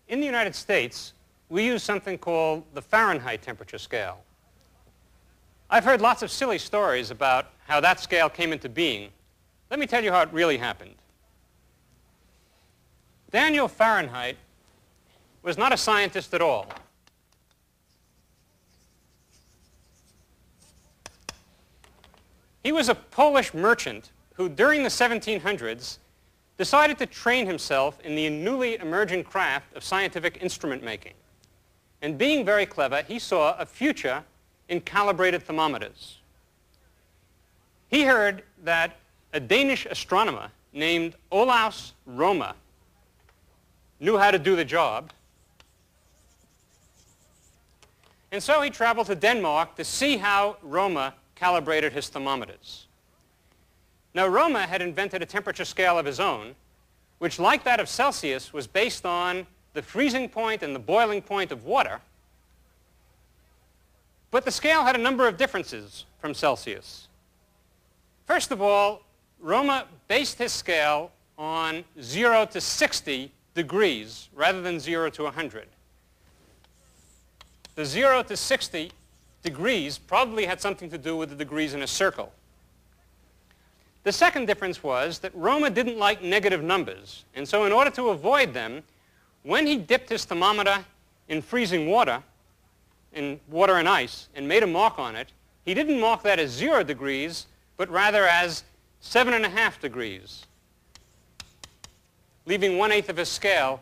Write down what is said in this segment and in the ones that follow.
In the United States, we use something called the Fahrenheit temperature scale. I've heard lots of silly stories about how that scale came into being. Let me tell you how it really happened. Daniel Fahrenheit was not a scientist at all. He was a Polish merchant who, during the 1700s, decided to train himself in the newly emerging craft of scientific instrument making. And being very clever, he saw a future in calibrated thermometers. He heard that a Danish astronomer named Olaus Rømer knew how to do the job. And so he traveled to Denmark to see how Rømer calibrated his thermometers. Now, Rømer had invented a temperature scale of his own, which, like that of Celsius, was based on the freezing point and the boiling point of water. But the scale had a number of differences from Celsius. First of all, Rømer based his scale on 0 to 60 degrees rather than 0 to 100. The 0 to 60 degrees probably had something to do with the degrees in a circle. The second difference was that Rømer didn't like negative numbers, and so in order to avoid them, when he dipped his thermometer in freezing water, in water and ice, and made a mark on it, he didn't mark that as 0 degrees, but rather as 7.5 degrees, leaving 1/8 of his scale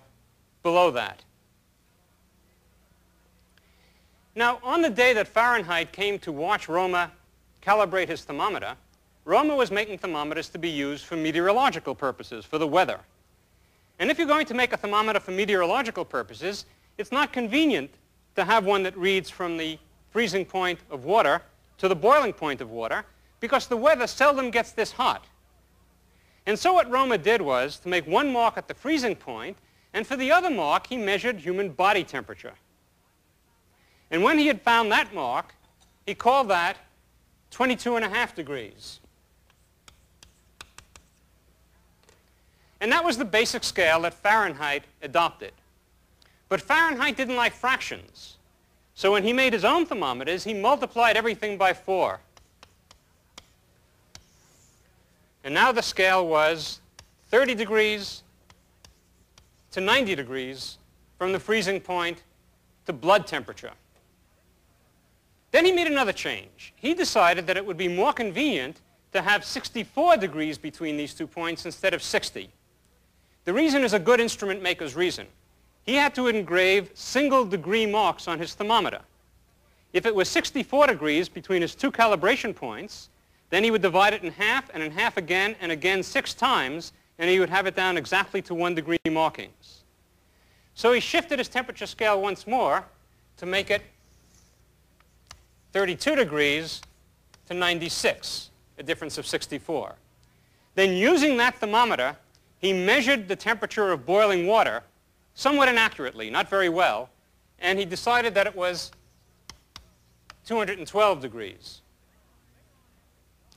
below that. Now, on the day that Fahrenheit came to watch Rømer calibrate his thermometer, Rømer was making thermometers to be used for meteorological purposes, for the weather. And if you're going to make a thermometer for meteorological purposes, it's not convenient to have one that reads from the freezing point of water to the boiling point of water, because the weather seldom gets this hot. And so what Rømer did was to make one mark at the freezing point, and for the other mark, he measured human body temperature. And when he had found that mark, he called that 22.5 degrees. And that was the basic scale that Fahrenheit adopted. But Fahrenheit didn't like fractions. So when he made his own thermometers, he multiplied everything by 4. And now the scale was 30 degrees to 90 degrees from the freezing point to blood temperature. Then he made another change. He decided that it would be more convenient to have 64 degrees between these 2 points instead of 60. The reason is a good instrument maker's reason. He had to engrave single degree marks on his thermometer. If it was 64 degrees between his 2 calibration points, then he would divide it in half and in half again and again 6 times, and he would have it down exactly to 1 degree markings. So he shifted his temperature scale once more to make it 32 degrees to 96, a difference of 64. Then using that thermometer, he measured the temperature of boiling water somewhat inaccurately, not very well, and he decided that it was 212 degrees.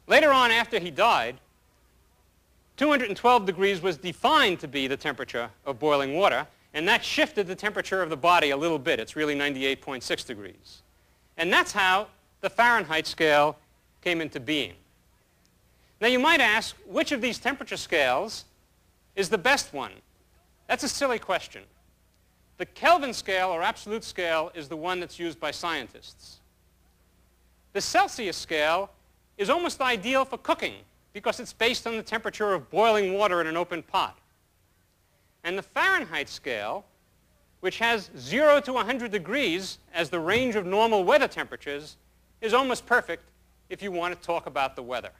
Later on, after he died, 212 degrees was defined to be the temperature of boiling water, and that shifted the temperature of the body a little bit. It's really 98.6 degrees. And that's how the Fahrenheit scale came into being. Now you might ask, which of these temperature scales is the best one? That's a silly question. The Kelvin scale, or absolute scale, is the one that's used by scientists. The Celsius scale is almost ideal for cooking because it's based on the temperature of boiling water in an open pot. And the Fahrenheit scale, which has 0 to 100 degrees as the range of normal weather temperatures, is almost perfect if you want to talk about the weather.